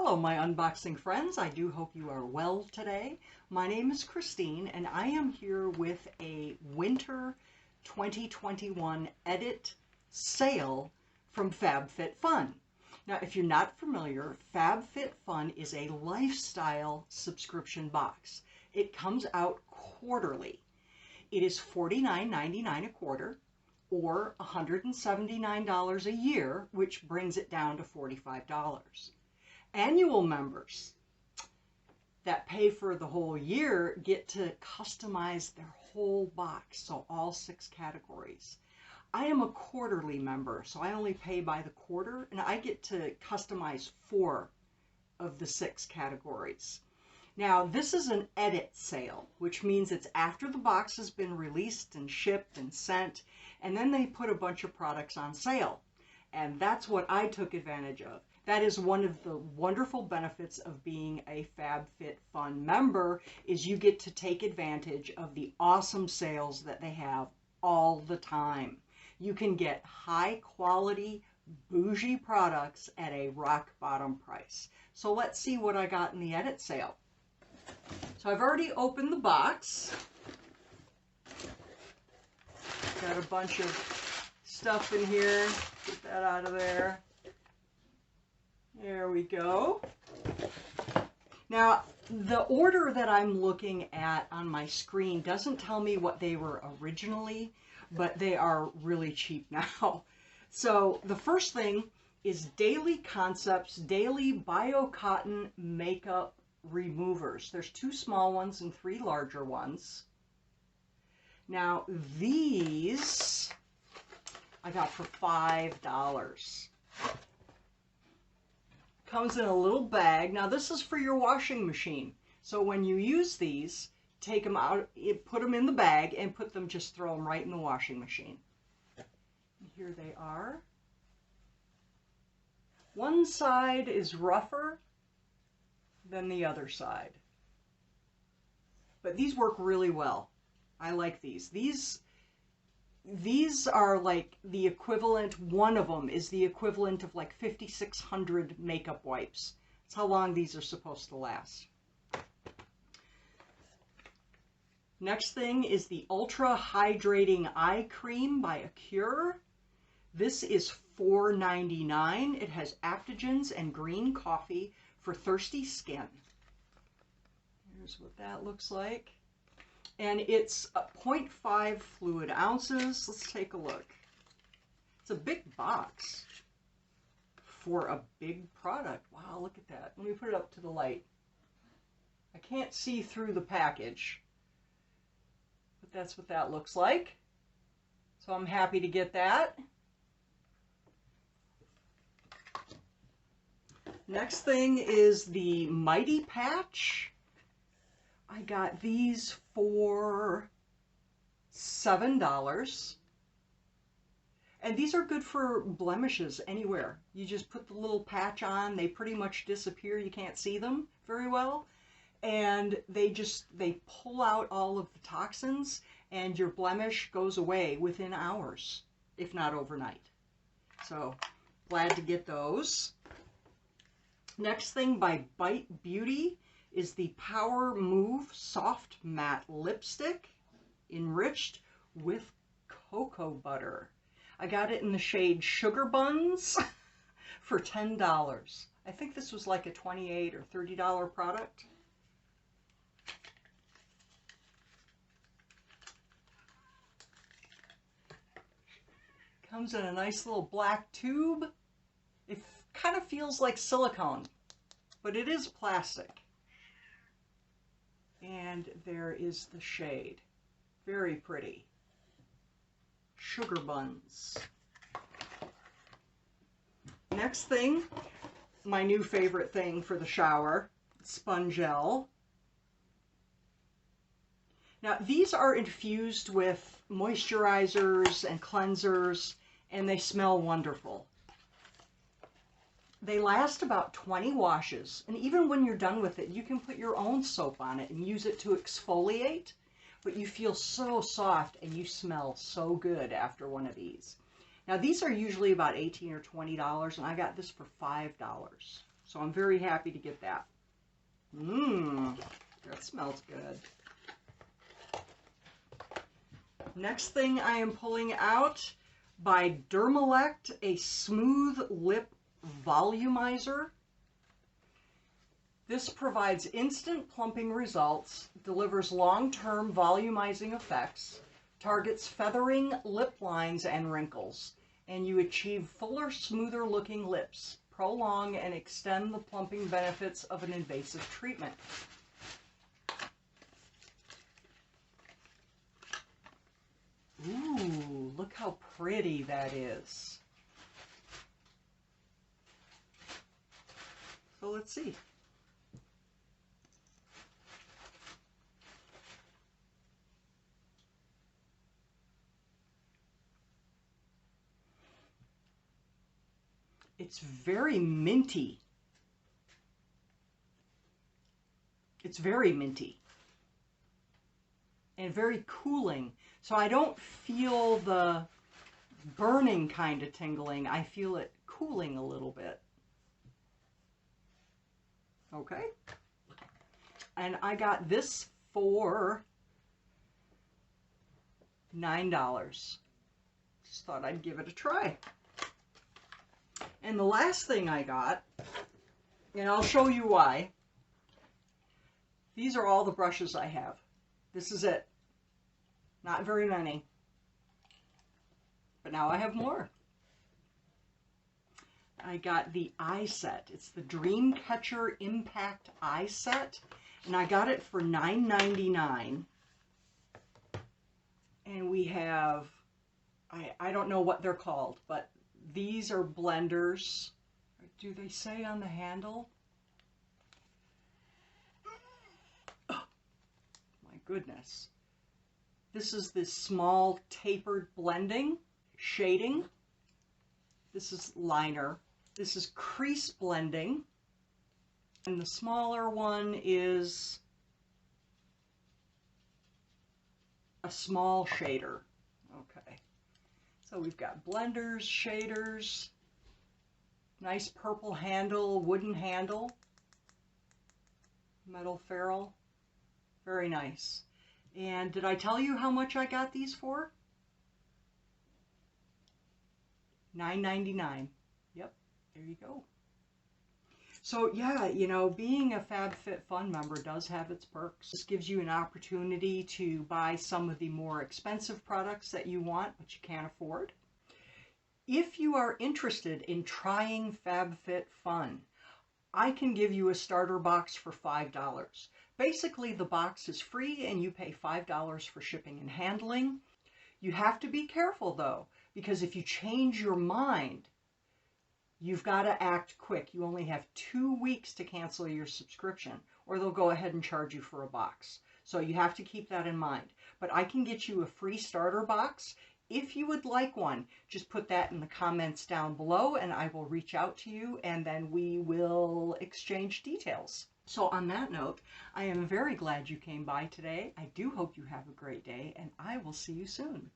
Hello, my unboxing friends. I do hope you are well today. My name is Christine, and I am here with a winter 2021 edit sale from FabFitFun. Now, if you're not familiar, FabFitFun is a lifestyle subscription box. It comes out quarterly. It is $49.99 a quarter, or $179 a year, which brings it down to $45. Annual members that pay for the whole year get to customize their whole box, so all 6 categories. I am a quarterly member, so I only pay by the quarter, and I get to customize 4 of the 6 categories. Now, this is an edit sale, which means it's after the box has been released and shipped and sent, and then they put a bunch of products on sale. And that's what I took advantage of. That is one of the wonderful benefits of being a FabFitFun member, is you get to take advantage of the awesome sales that they have all the time. You can get high quality, bougie products at a rock bottom price. So let's see what I got in the edit sale. So I've already opened the box. Got a bunch of stuff in here. Get that out of there. There we go. Now, the order that I'm looking at on my screen doesn't tell me what they were originally, but they are really cheap now. So the first thing is Daily Concepts Daily Bio Cotton Makeup Removers. There's 2 small ones and 3 larger ones. Now these I got for $5. Comes in a little bag. Now this is for your washing machine. So when you use these, take them out, put them in the bag, and just throw them right in the washing machine. And here they are. One side is rougher than the other side. But these work really well. I like these. These are like the equivalent, one of them is the equivalent of like 5,600 makeup wipes. That's how long these are supposed to last. Next thing is the Ultra Hydrating Eye Cream by Acure. This is $4.99. It has adaptogens and green coffee for thirsty skin. Here's what that looks like. And it's 0.5 fluid ounces. Let's take a look. It's a big box for a big product. Wow, look at that. Let me put it up to the light. I can't see through the package, but that's what that looks like. So I'm happy to get that. Next thing is the Mighty Patch. I got these for $7. And these are good for blemishes anywhere. You just put the little patch on, they pretty much disappear. You can't see them very well. And they pull out all of the toxins, and your blemish goes away within hours, if not overnight. So glad to get those. Next thing by Bite Beauty is the Power Move Soft Matte Lipstick, enriched with cocoa butter. I got it in the shade Sugar Buns for $10. I think this was like a $28 or $30 product. Comes in a nice little black tube. It kind of feels like silicone, but it is plastic. And there is the shade. Very pretty. Sugar Buns. Next thing, my new favorite thing for the shower, Spongel. Now these are infused with moisturizers and cleansers, and they smell wonderful. They last about 20 washes, and even when you're done with it, you can put your own soap on it and use it to exfoliate, but you feel so soft and you smell so good after one of these. Now these are usually about $18 or $20, and I got this for $5. So I'm very happy to get that. That smells good. Next thing I am pulling out by Dermalect, a smooth lip volumizer. This provides instant plumping results, delivers long-term volumizing effects, targets feathering, lip lines, and wrinkles, and you achieve fuller, smoother looking lips, prolong and extend the plumping benefits of an invasive treatment. Ooh, look how pretty that is. So let's see. It's very minty. It's very minty and very cooling. So I don't feel the burning kind of tingling. I feel it cooling a little bit. Okay. And I got this for $9. Just thought I'd give it a try. And the last thing I got, and I'll show you why. These are all the brushes I have. This is it. Not very many. But now I have more. I got the eye set. It's the Dreamcatcher Impact Eye Set. And I got it for $9.99. And we have, I don't know what they're called, but these are blenders. Do they say on the handle? Oh, my goodness. This is this small tapered blending, shading. This is liner. This is crease blending. And the smaller one is a small shader. Okay. So we've got blenders, shaders, nice purple handle, wooden handle, metal ferrule. Very nice. And did I tell you how much I got these for? $9.99. Yep, there you go. So yeah, you know, being a FabFitFun member does have its perks. This gives you an opportunity to buy some of the more expensive products that you want, but you can't afford. If you are interested in trying FabFitFun, I can give you a starter box for $5. Basically, the box is free and you pay $5 for shipping and handling. You have to be careful though, because if you change your mind, you've got to act quick. You only have 2 weeks to cancel your subscription, or they'll go ahead and charge you for a box. So you have to keep that in mind. But I can get you a free starter box. If you would like one, just put that in the comments down below and I will reach out to you and then we will exchange details. So on that note, I am very glad you came by today. I do hope you have a great day and I will see you soon.